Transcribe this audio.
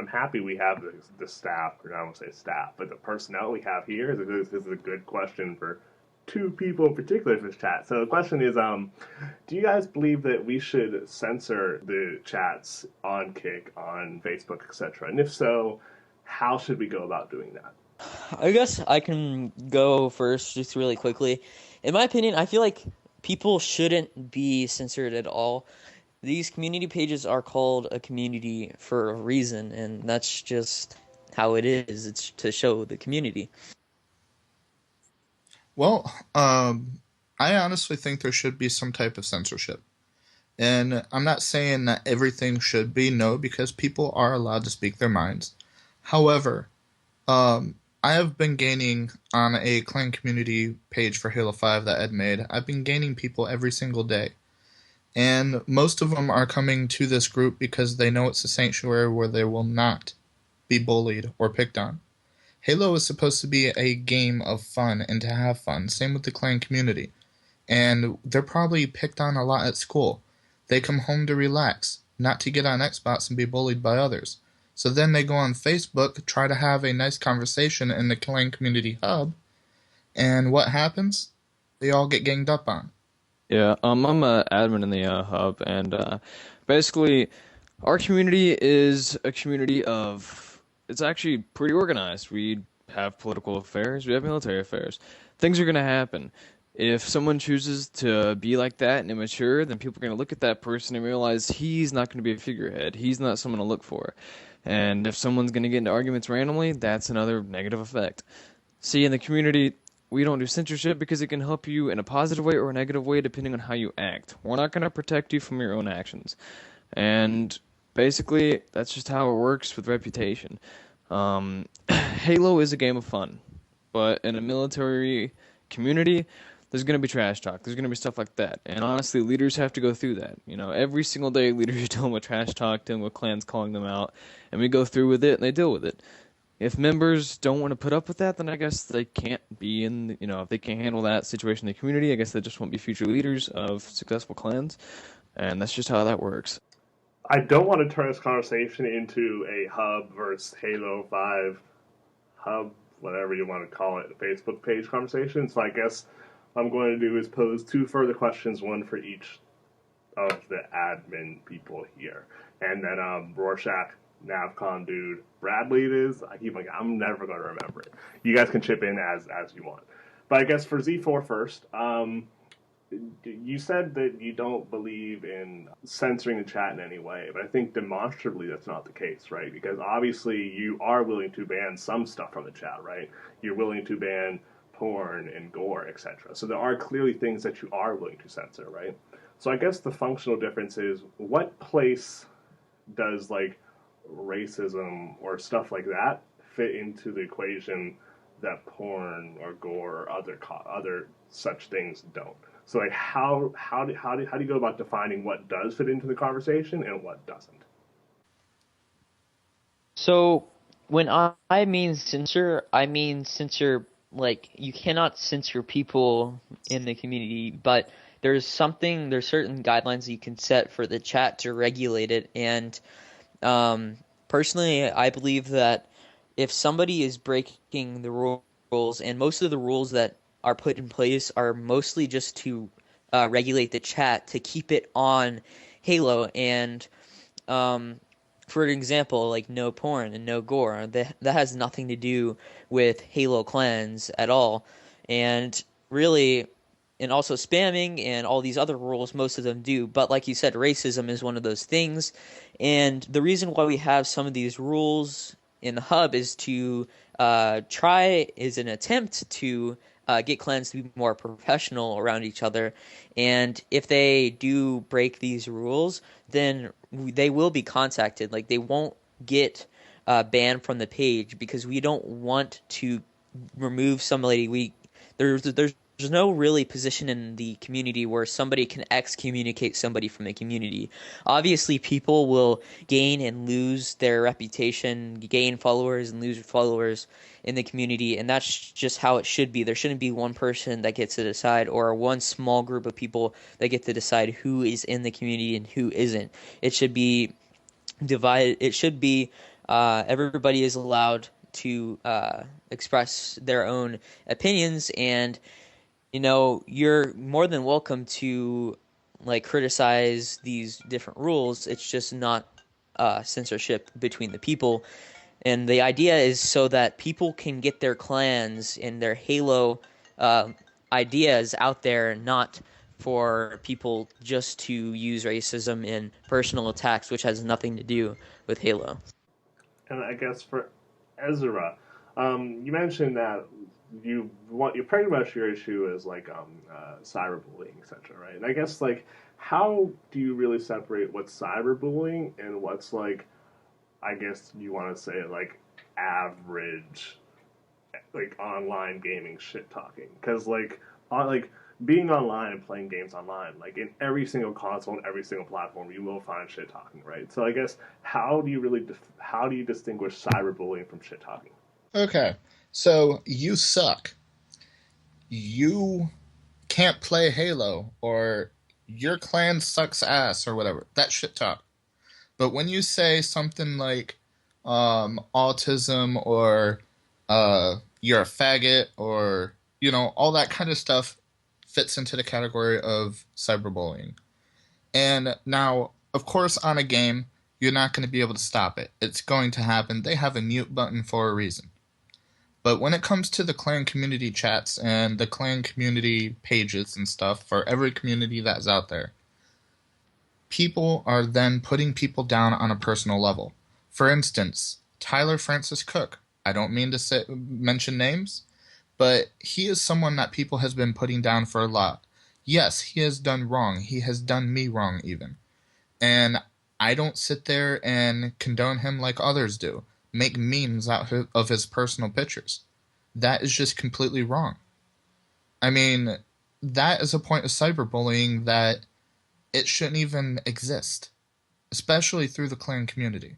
I'm happy we have the staff, or I won't say staff, but the personnel we have here. This is a good question for two people in particular for this chat. So the question is, do you guys believe that we should censor the chats on Kick, on Facebook, etc.? And if so, how should we go about doing that? I guess I can go first just really quickly. In my opinion, I feel like people shouldn't be censored at all. These community pages are called a community for a reason, and that's just how it is. It's to show the community. Well, I honestly think there should be some type of censorship. And I'm not saying that everything should be, no, because people are allowed to speak their minds. However, I have been gaining on a clan community page for Halo 5 that Ed made. I've been gaining people every single day. And most of them are coming to this group because they know it's a sanctuary where they will not be bullied or picked on. Halo is supposed to be a game of fun and to have fun. Same with the clan community. And they're probably picked on a lot at school. They come home to relax, not to get on Xbox and be bullied by others. So then they go on Facebook, try to have a nice conversation in the clan community hub, and what happens? They all get ganged up on. Yeah, I'm an admin in the hub, and basically, our community is a community of. It's actually pretty organized. We have political affairs, we have military affairs. Things are gonna happen. If someone chooses to be like that and immature, then people are gonna look at that person and realize he's not gonna be a figurehead. He's not someone to look for. And if someone's gonna get into arguments randomly, that's another negative effect. See, in the community, we don't do censorship because it can help you in a positive way or a negative way depending on how you act. We're not going to protect you from your own actions. And basically, that's just how it works with reputation. Halo is a game of fun. But in a military community, there's going to be trash talk. There's going to be stuff like that. And honestly, leaders have to go through that. You know, every single day, leaders are dealing with trash talk, dealing with clans calling them out. And we go through with it and they deal with it. If members don't want to put up with that, then I guess they can't be in, if they can't handle that situation in the community, I guess they just won't be future leaders of successful clans. And that's just how that works. I don't want to turn this conversation into a hub versus Halo 5 hub, whatever you want to call it, Facebook page conversation. So I guess what I'm going to do is pose two further questions, one for each of the admin people here. And then Rorschach, Navcon dude, Bradley it is. I'm never going to remember it. You guys can chip in as you want. But I guess for Z4 first, you said that you don't believe in censoring the chat in any way, but I think demonstrably that's not the case, right? Because obviously you are willing to ban some stuff from the chat, right? You're willing to ban porn and gore, etc. So there are clearly things that you are willing to censor, right? So I guess the functional difference is what place does racism or stuff like that fit into the equation that porn or gore or other such things don't. So how do you go about defining what does fit into the conversation and what doesn't? So when I mean censor, I mean censor you cannot censor people in the community, but there's certain guidelines that you can set for the chat to regulate it. And personally, I believe that if somebody is breaking the rules, and most of the rules that are put in place are mostly just to regulate the chat, to keep it on Halo, and for example, no porn and no gore, that has nothing to do with Halo clans at all. And really, and also spamming and all these other rules, most of them do. But like you said, racism is one of those things. And the reason why we have some of these rules in the hub is an attempt to get clans to be more professional around each other. And if they do break these rules, then they will be contacted. They won't get banned from the page because we don't want to remove somebody. There's no really position in the community where somebody can excommunicate somebody from the community. Obviously, people will gain and lose their reputation, gain followers and lose followers in the community, and that's just how it should be. There shouldn't be one person that gets to decide, or one small group of people that get to decide who is in the community and who isn't. It should be divided. It should be everybody is allowed to express their own opinions, and you're more than welcome to like criticize these different rules. It's just not censorship between the people. And the idea is so that people can get their clans and their Halo ideas out there, not for people just to use racism in personal attacks, which has nothing to do with Halo. And I guess for Ezra, you mentioned that you pretty much your issue is like cyberbullying, etc. Right? And I guess like how do you really separate what's cyberbullying and what's like, I guess you want to say like average like online gaming shit talking? Because like being online and playing games online, like in every single console and every single platform, you will find shit talking, right? So I guess how do you distinguish cyberbullying from shit talking? Okay, so you suck. You can't play Halo, or your clan sucks ass, or whatever. That's shit talk. But when you say something like autism, or you're a faggot, or all that kind of stuff fits into the category of cyberbullying. And now, of course, on a game, you're not going to be able to stop it. It's going to happen. They have a mute button for a reason. But when it comes to the clan community chats and the clan community pages and stuff for every community that's out there, people are then putting people down on a personal level. For instance, Tyler Francis Cook. I don't mean to mention names, but he is someone that people has been putting down for a lot. Yes, he has done wrong. He has done me wrong even. And I don't sit there and condone him like others do. Make memes out of his personal pictures. That is just completely wrong. I mean, that is a point of cyberbullying that it shouldn't even exist, especially through the clan community.